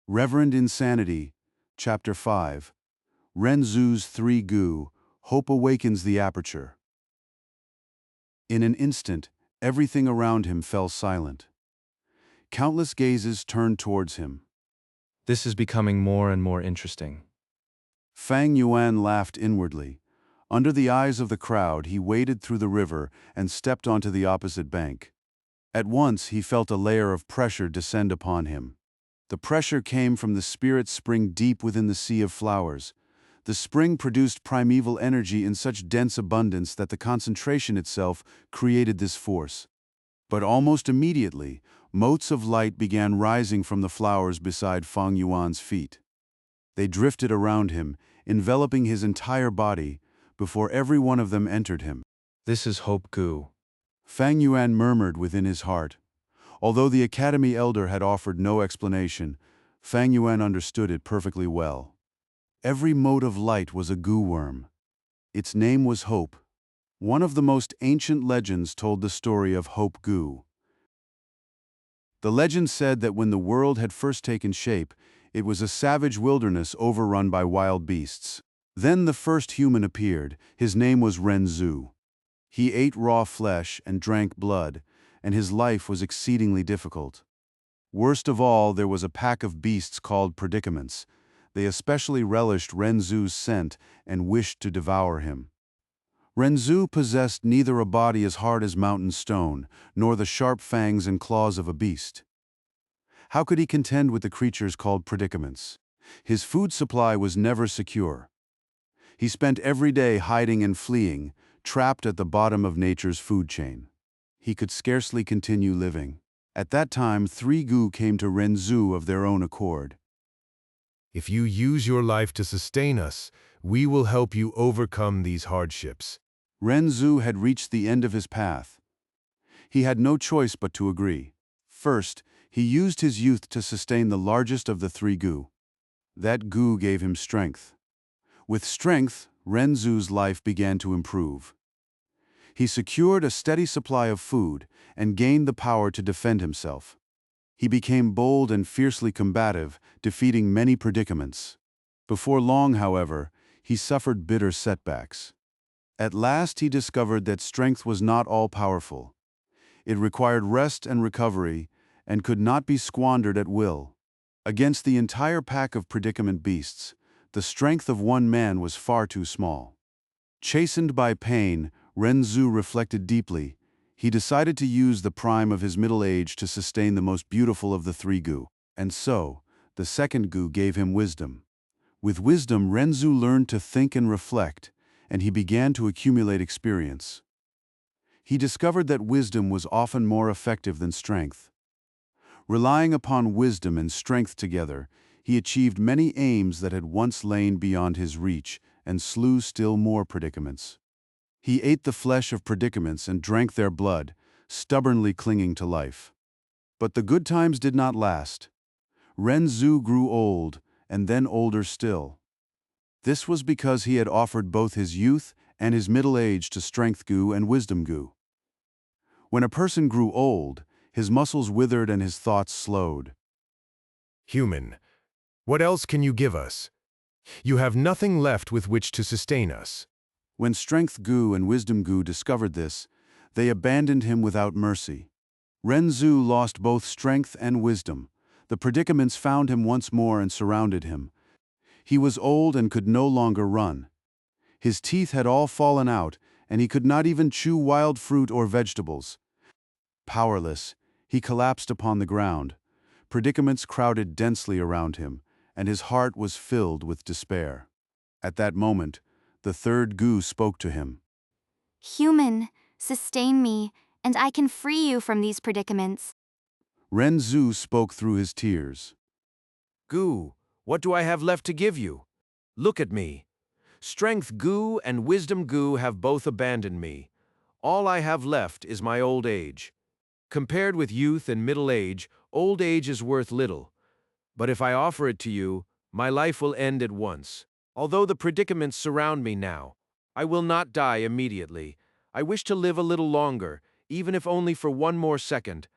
Reverend Insanity, Chapter 5. Ren Zu's 3 Gu, Hope Awakens the Aperture. In an instant, everything around him fell silent. Countless gazes turned towards him. This is becoming more and more interesting. Fang Yuan laughed inwardly. Under the eyes of the crowd, he waded through the river and stepped onto the opposite bank. At once, he felt a layer of pressure descend upon him. The pressure came from the spirit spring deep within the sea of flowers. The spring produced primeval energy in such dense abundance that the concentration itself created this force. But almost immediately, motes of light began rising from the flowers beside Fang Yuan's feet. They drifted around him, enveloping his entire body, before every one of them entered him. This is Hope Gu. Fang Yuan murmured within his heart. Although the academy elder had offered no explanation, Fang Yuan understood it perfectly well. Every mote of light was a Gu worm. Its name was Hope. One of the most ancient legends told the story of Hope Gu. The legend said that when the world had first taken shape, it was a savage wilderness overrun by wild beasts. Then the first human appeared. His name was Ren Zu. He ate raw flesh and drank blood, and his life was exceedingly difficult. Worst of all, there was a pack of beasts called predicaments. They especially relished Ren Zu's scent and wished to devour him. Ren Zu possessed neither a body as hard as mountain stone, nor the sharp fangs and claws of a beast. How could he contend with the creatures called predicaments? His food supply was never secure. He spent every day hiding and fleeing, trapped at the bottom of nature's food chain. He could scarcely continue living. At that time, 3 Gu came to Ren Zu of their own accord. If you use your life to sustain us, we will help you overcome these hardships. Ren Zu had reached the end of his path. He had no choice but to agree. First, he used his youth to sustain the largest of the 3 Gu. That Gu gave him strength. With strength, Ren Zu's life began to improve. He secured a steady supply of food and gained the power to defend himself. He became bold and fiercely combative, defeating many predicaments. Before long, however, he suffered bitter setbacks. At last he discovered that strength was not all-powerful. It required rest and recovery, and could not be squandered at will. Against the entire pack of predicament beasts, the strength of one man was far too small. Chastened by pain, Ren Zu reflected deeply. He decided to use the prime of his middle age to sustain the most beautiful of the 3 Gu. And so, the 2nd Gu gave him wisdom. With wisdom, Ren Zu learned to think and reflect, and he began to accumulate experience. He discovered that wisdom was often more effective than strength. Relying upon wisdom and strength together, he achieved many aims that had once lain beyond his reach and slew still more predicaments. He ate the flesh of predicaments and drank their blood, stubbornly clinging to life. But the good times did not last. Ren Zu grew old, and then older still. This was because he had offered both his youth and his middle age to Strength Gu and Wisdom Gu. When a person grew old, his muscles withered and his thoughts slowed. Human, what else can you give us? You have nothing left with which to sustain us. When Strength Gu and Wisdom Gu discovered this, they abandoned him without mercy. Ren Zu lost both strength and wisdom. The predicaments found him once more and surrounded him. He was old and could no longer run. His teeth had all fallen out, and he could not even chew wild fruit or vegetables. Powerless, he collapsed upon the ground. Predicaments crowded densely around him, and his heart was filled with despair. At that moment, the 3rd Gu spoke to him. Human, sustain me, and I can free you from these predicaments. Ren Zu spoke through his tears. Gu, what do I have left to give you? Look at me. Strength Gu and Wisdom Gu have both abandoned me. All I have left is my old age. Compared with youth and middle age, old age is worth little. But if I offer it to you, my life will end at once. Although the predicaments surround me now, I will not die immediately. I wish to live a little longer, even if only for one more second.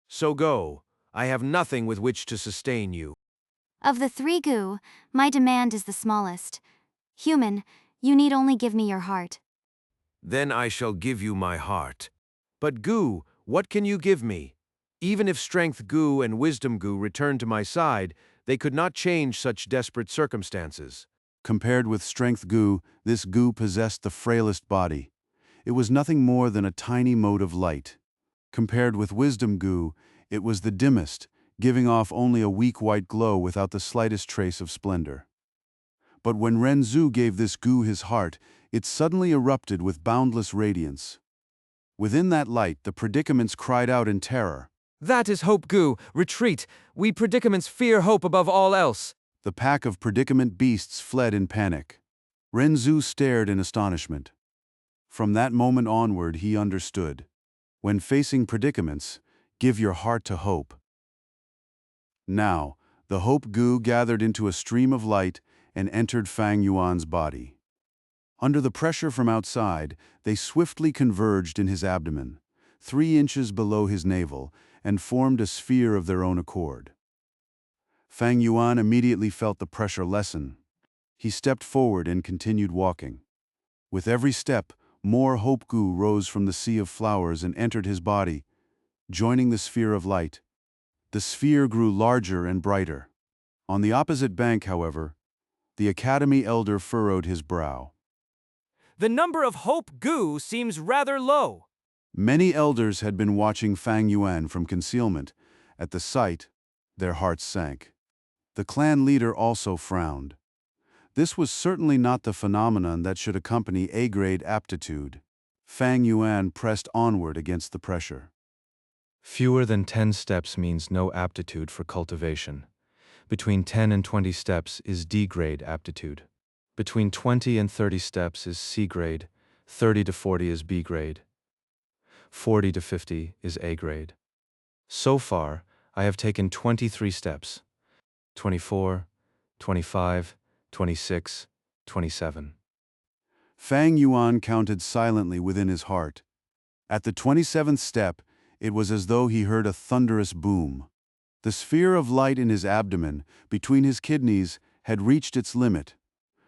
So go. I have nothing with which to sustain you. Of the three Gu, my demand is the smallest. Human, you need only give me your heart. Then I shall give you my heart. But Gu, what can you give me? Even if strength Gu and wisdom Gu return to my side, they could not change such desperate circumstances. Compared with strength Gu, this Gu possessed the frailest body. It was nothing more than a tiny mote of light. Compared with wisdom Gu, it was the dimmest, giving off only a weak white glow without the slightest trace of splendor. But when Ren Zu gave this Gu his heart, it suddenly erupted with boundless radiance. Within that light, the predicaments cried out in terror. That is Hope Gu. Retreat. We predicaments fear hope above all else. The pack of predicament beasts fled in panic. Ren Zu stared in astonishment. From that moment onward, he understood. When facing predicaments, give your heart to hope. Now, the Hope Gu gathered into a stream of light and entered Fang Yuan's body. Under the pressure from outside, they swiftly converged in his abdomen, 3 inches below his navel, and formed a sphere of their own accord. Fang Yuan immediately felt the pressure lessen. He stepped forward and continued walking. With every step, more Hope Gu rose from the sea of flowers and entered his body, joining the sphere of light. The sphere grew larger and brighter. On the opposite bank, however, the academy elder furrowed his brow. The number of Hope Gu seems rather low. Many elders had been watching Fang Yuan from concealment. At the sight, their hearts sank. The clan leader also frowned. This was certainly not the phenomenon that should accompany A-grade aptitude. Fang Yuan pressed onward against the pressure. Fewer than 10 steps means no aptitude for cultivation. Between 10 and 20 steps is D-grade aptitude. Between 20 and 30 steps is C-grade, 30 to 40 is B-grade, 40 to 50 is A-grade. So far, I have taken 23 steps. 24, 25, 26, 27. Fang Yuan counted silently within his heart. At the 27th step, it was as though he heard a thunderous boom. The sphere of light in his abdomen, between his kidneys, had reached its limit.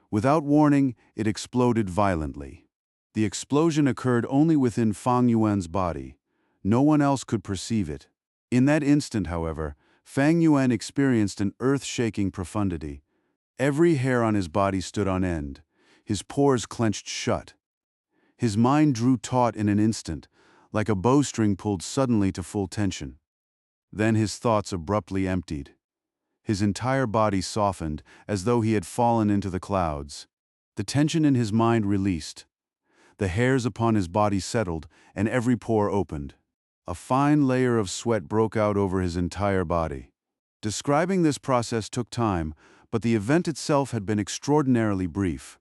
Without warning, it exploded violently. The explosion occurred only within Fang Yuan's body. No one else could perceive it. In that instant, however, Fang Yuan experienced an earth-shaking profundity. Every hair on his body stood on end. His pores clenched shut. His mind drew taut in an instant, like a bowstring pulled suddenly to full tension. Then his thoughts abruptly emptied. His entire body softened, as though he had fallen into the clouds. The tension in his mind released. The hairs upon his body settled, and every pore opened. A fine layer of sweat broke out over his entire body. Describing this process took time, but the event itself had been extraordinarily brief.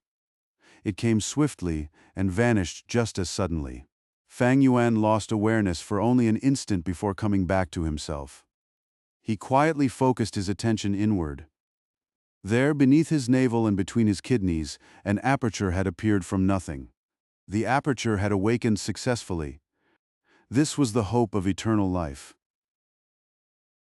It came swiftly and vanished just as suddenly. Fang Yuan lost awareness for only an instant before coming back to himself. He quietly focused his attention inward. There, beneath his navel and between his kidneys, an aperture had appeared from nothing. The aperture had awakened successfully. This was the hope of eternal life.